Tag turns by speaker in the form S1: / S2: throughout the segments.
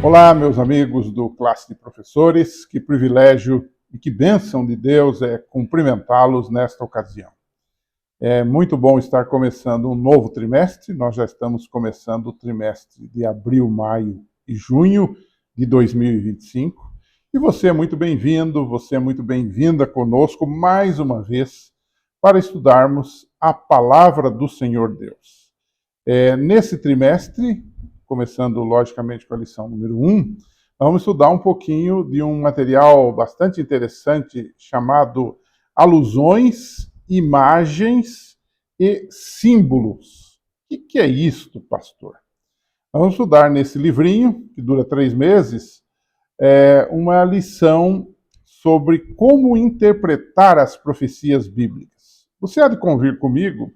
S1: Olá, meus amigos do Classe de Professores, que privilégio e que bênção de Deus é cumprimentá-los nesta ocasião. É muito bom estar começando um novo trimestre, nós já estamos começando o trimestre de abril, maio e junho de 2025, e você é muito bem-vindo, você é muito bem-vinda conosco mais uma vez para estudarmos a Palavra do Senhor Deus. Nesse trimestre, começando logicamente com a lição número 1, vamos estudar um pouquinho de um material bastante interessante chamado Alusões, Imagens e Símbolos. O que é isto, pastor? Vamos estudar nesse livrinho, que dura 3 meses, uma lição sobre como interpretar as profecias bíblicas. Você há de convir comigo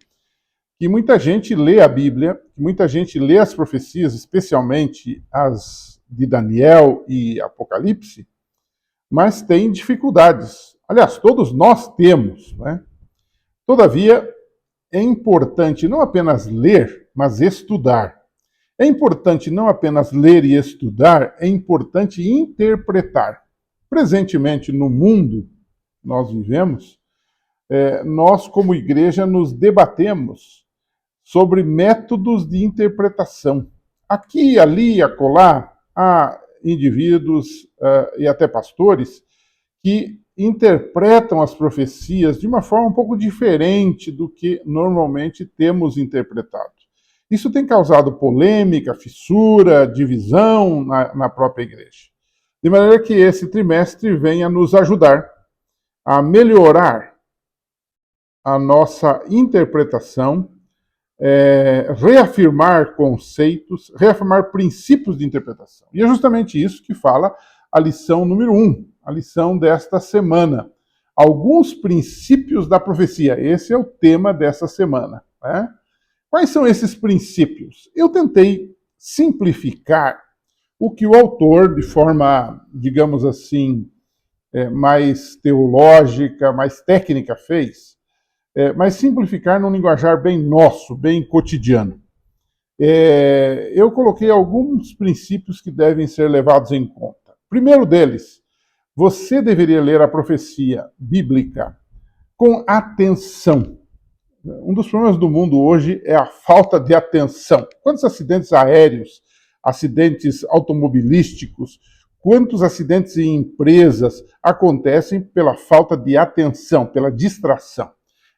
S1: que muita gente lê a Bíblia, que muita gente lê as profecias, especialmente as de Daniel e Apocalipse, mas tem dificuldades. Aliás, todos nós temos, né? Todavia, é importante não apenas ler, mas estudar. É importante não apenas ler e estudar, é importante interpretar. Presentemente, no mundo nós vivemos, nós, como igreja, nos debatemos sobre métodos de interpretação. Aqui, ali, acolá, há indivíduos e até pastores que interpretam as profecias de uma forma um pouco diferente do que normalmente temos interpretado. Isso tem causado polêmica, fissura, divisão na própria igreja. De maneira que esse trimestre venha nos ajudar a melhorar a nossa interpretação, reafirmar conceitos, reafirmar princípios de interpretação. E é justamente isso que fala a lição número 1, a lição desta semana. Alguns princípios da profecia. Esse é o tema dessa semana, né? Quais são esses princípios? Eu tentei simplificar o que o autor, de forma, digamos assim, mais teológica, mais técnica, fez, mas simplificar num linguajar bem nosso, bem cotidiano. Eu coloquei alguns princípios que devem ser levados em conta. Primeiro deles, você deveria ler a profecia bíblica com atenção. Um dos problemas do mundo hoje é a falta de atenção. Quantos acidentes aéreos, acidentes automobilísticos, quantos acidentes em empresas acontecem pela falta de atenção, pela distração?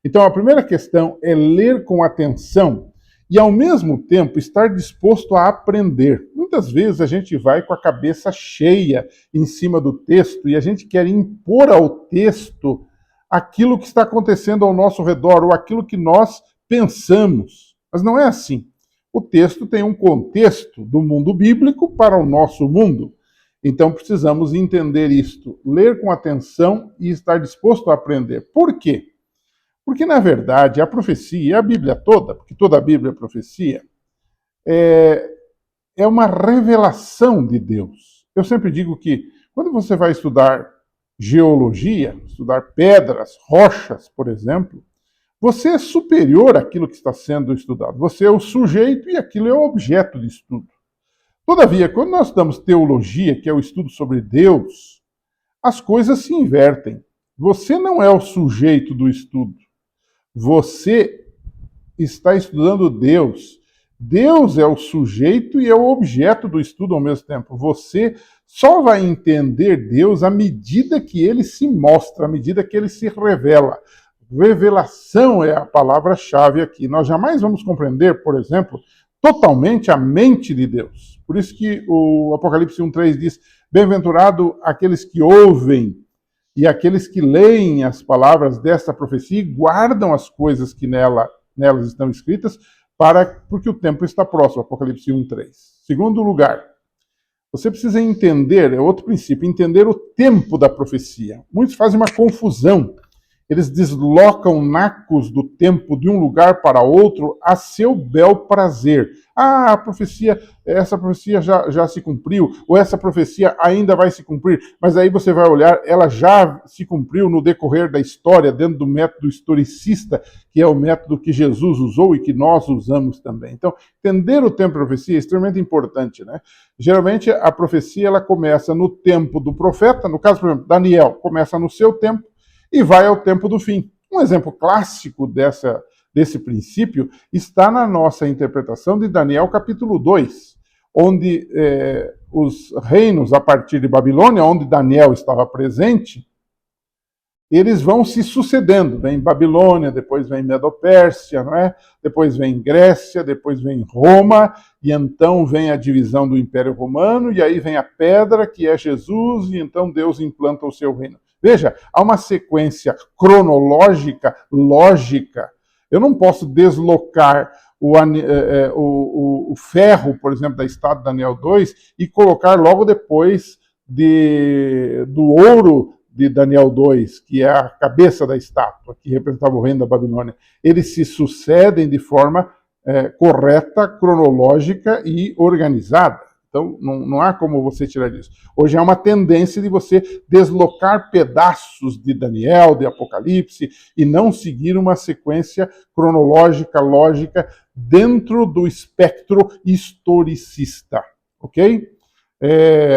S1: Então, a primeira questão é ler com atenção e, ao mesmo tempo, estar disposto a aprender. Muitas vezes a gente vai com a cabeça cheia em cima do texto e a gente quer impor ao texto aquilo que está acontecendo ao nosso redor ou aquilo que nós pensamos. Mas não é assim. O texto tem um contexto do mundo bíblico para o nosso mundo. Então, precisamos entender isto, ler com atenção e estar disposto a aprender. Por quê? Porque, na verdade, a profecia, a Bíblia toda, porque toda a Bíblia é profecia, é uma revelação de Deus. Eu sempre digo que, quando você vai estudar geologia, estudar pedras, rochas, por exemplo, você é superior àquilo que está sendo estudado. Você é o sujeito e aquilo é o objeto de estudo. Todavia, quando nós estudamos teologia, que é o estudo sobre Deus, as coisas se invertem. Você não é o sujeito do estudo. Você está estudando Deus. Deus é o sujeito e é o objeto do estudo ao mesmo tempo. Você só vai entender Deus à medida que ele se mostra, à medida que ele se revela. Revelação é a palavra-chave aqui. Nós jamais vamos compreender, por exemplo, totalmente a mente de Deus. Por isso que o Apocalipse 1:3 diz: bem-aventurado aqueles que ouvem e aqueles que leem as palavras desta profecia e guardam as coisas que nelas estão escritas, porque o tempo está próximo, Apocalipse 1:3. Segundo lugar, você precisa entender, é outro princípio, entender o tempo da profecia. Muitos fazem uma confusão Eles deslocam nacos do tempo de um lugar para outro a seu bel prazer. Ah, essa profecia já se cumpriu, ou essa profecia ainda vai se cumprir, mas aí você vai olhar, ela já se cumpriu no decorrer da história, dentro do método historicista, que é o método que Jesus usou e que nós usamos também. Então, entender o tempo da profecia é extremamente importante, né? Geralmente, a profecia ela começa no tempo do profeta, no caso, por exemplo, Daniel, começa no seu tempo, e vai ao tempo do fim. Um exemplo clássico desse princípio está na nossa interpretação de Daniel capítulo 2, onde os reinos a partir de Babilônia, onde Daniel estava presente, eles vão se sucedendo. Vem Babilônia, depois vem Medo-Pérsia, não é? Depois vem Grécia, depois vem Roma, e então vem a divisão do Império Romano, e aí vem a pedra, que é Jesus, e então Deus implanta o seu reino. Veja, há uma sequência cronológica, lógica. Eu não posso deslocar o ferro, por exemplo, da estátua de Daniel 2 e colocar logo depois do ouro de Daniel 2, que é a cabeça da estátua, que representava o reino da Babilônia. Eles se sucedem de forma correta, cronológica e organizada. Então, não há como você tirar disso. Hoje há uma tendência de você deslocar pedaços de Daniel, de Apocalipse, e não seguir uma sequência cronológica, lógica, dentro do espectro historicista. Ok?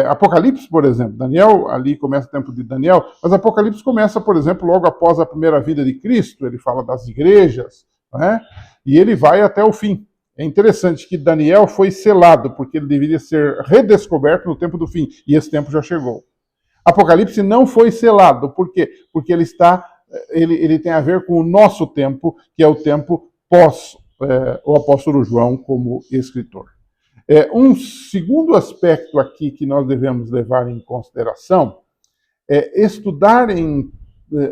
S1: Apocalipse, por exemplo, Daniel, ali começa o tempo de Daniel, mas Apocalipse começa, por exemplo, logo após a primeira vinda de Cristo, ele fala das igrejas, né? E ele vai até o fim. É interessante que Daniel foi selado, porque ele deveria ser redescoberto no tempo do fim, e esse tempo já chegou. Apocalipse não foi selado, por quê? Porque ele tem a ver com o nosso tempo, que é o tempo pós o apóstolo João como escritor. Um segundo aspecto aqui que nós devemos levar em consideração é estudar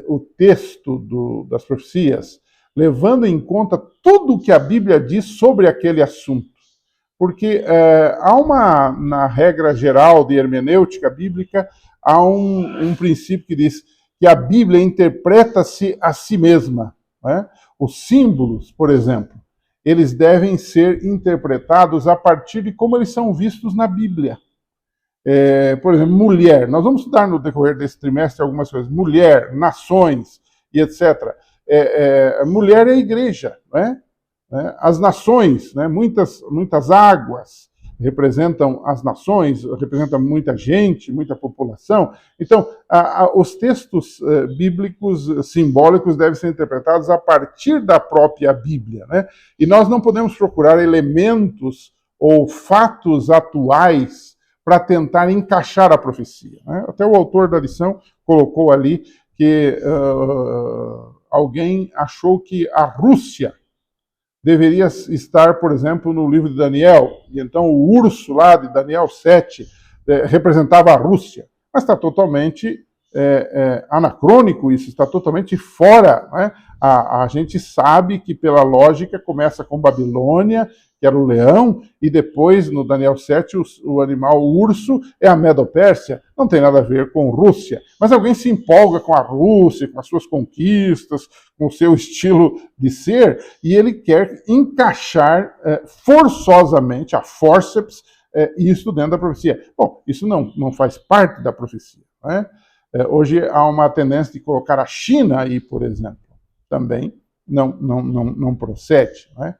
S1: o texto das profecias, levando em conta tudo o que a Bíblia diz sobre aquele assunto. Porque na regra geral de hermenêutica bíblica, há um princípio que diz que a Bíblia interpreta-se a si mesma. Né? Os símbolos, por exemplo, eles devem ser interpretados a partir de como eles são vistos na Bíblia. Por exemplo, mulher. Nós vamos estudar no decorrer desse trimestre algumas coisas. Mulher, nações e etc. Mulher é a igreja, né? As nações, né? Muitas águas representam as nações, representam muita gente, muita população. Então, os textos bíblicos simbólicos devem ser interpretados a partir da própria Bíblia, né? E nós não podemos procurar elementos ou fatos atuais para tentar encaixar a profecia, né? Até o autor da lição colocou ali que alguém achou que a Rússia deveria estar, por exemplo, no livro de Daniel, e então o urso lá de Daniel 7 representava a Rússia, mas está totalmente anacrônico isso, está totalmente fora, né? A gente sabe que pela lógica começa com Babilônia, que era o leão, e depois, no Daniel 7, o animal o urso é a Medo-Pérsia, não tem nada a ver com Rússia. Mas alguém se empolga com a Rússia, com as suas conquistas, com o seu estilo de ser, e ele quer encaixar forçosamente, a forceps, isso dentro da profecia. Bom, isso não faz parte da profecia, né? Hoje há uma tendência de colocar a China aí, por exemplo, também não procede, né?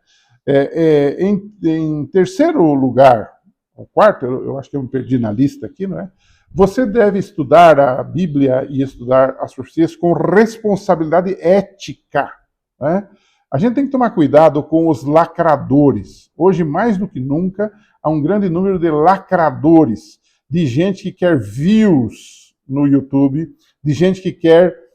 S1: Em terceiro lugar, ou quarto, eu acho que eu me perdi na lista aqui, não é? Você deve estudar a Bíblia e estudar as profecias com responsabilidade ética, né? A gente tem que tomar cuidado com os lacradores. Hoje, mais do que nunca, há um grande número de lacradores, de gente que quer views no YouTube, de gente que quer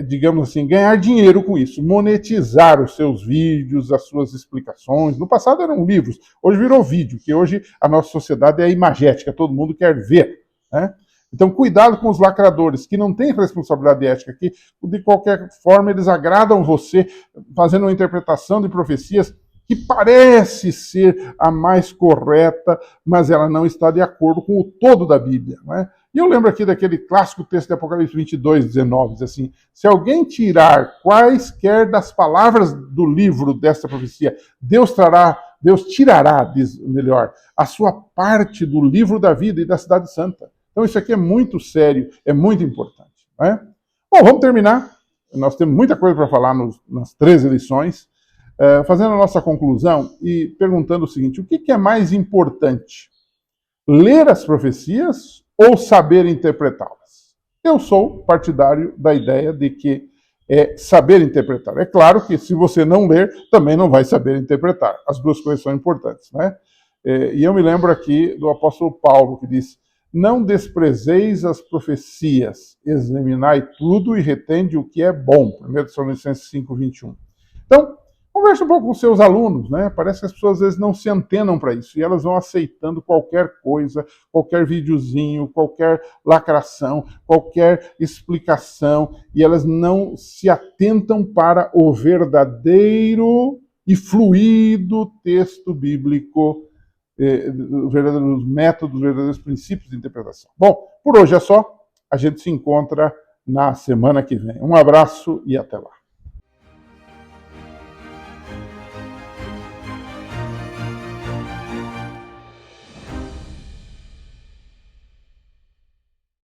S1: digamos assim, ganhar dinheiro com isso, monetizar os seus vídeos, as suas explicações. No passado eram livros, hoje virou vídeo, que hoje a nossa sociedade é imagética, todo mundo quer ver, né? Então, cuidado com os lacradores, que não têm responsabilidade ética, que de qualquer forma eles agradam você, fazendo uma interpretação de profecias que parece ser a mais correta, mas ela não está de acordo com o todo da Bíblia, não é? E eu lembro aqui daquele clássico texto de Apocalipse 22, 19, diz assim, se alguém tirar quaisquer das palavras do livro desta profecia, Deus tirará, diz melhor, a sua parte do livro da vida e da cidade santa. Então isso aqui é muito sério, é muito importante. Não é? Bom, vamos terminar. Nós temos muita coisa para falar nas 13 lições, fazendo a nossa conclusão e perguntando o seguinte, o que é mais importante? Ler as profecias ou saber interpretá-las? Eu sou partidário da ideia de que é saber interpretar. É claro que se você não ler, também não vai saber interpretar. As duas coisas são importantes, né? E eu me lembro aqui do apóstolo Paulo, que diz, não desprezeis as profecias, examinai tudo e retende o que é bom. 1 Tessalonicenses 5, 21. Então, converse um pouco com seus alunos, né? Parece que as pessoas às vezes não se antenam para isso e elas vão aceitando qualquer coisa, qualquer videozinho, qualquer lacração, qualquer explicação e elas não se atentam para o verdadeiro e fluido texto bíblico, os verdadeiros métodos, os verdadeiros princípios de interpretação. Bom, por hoje é só. A gente se encontra na semana que vem. Um abraço e até lá.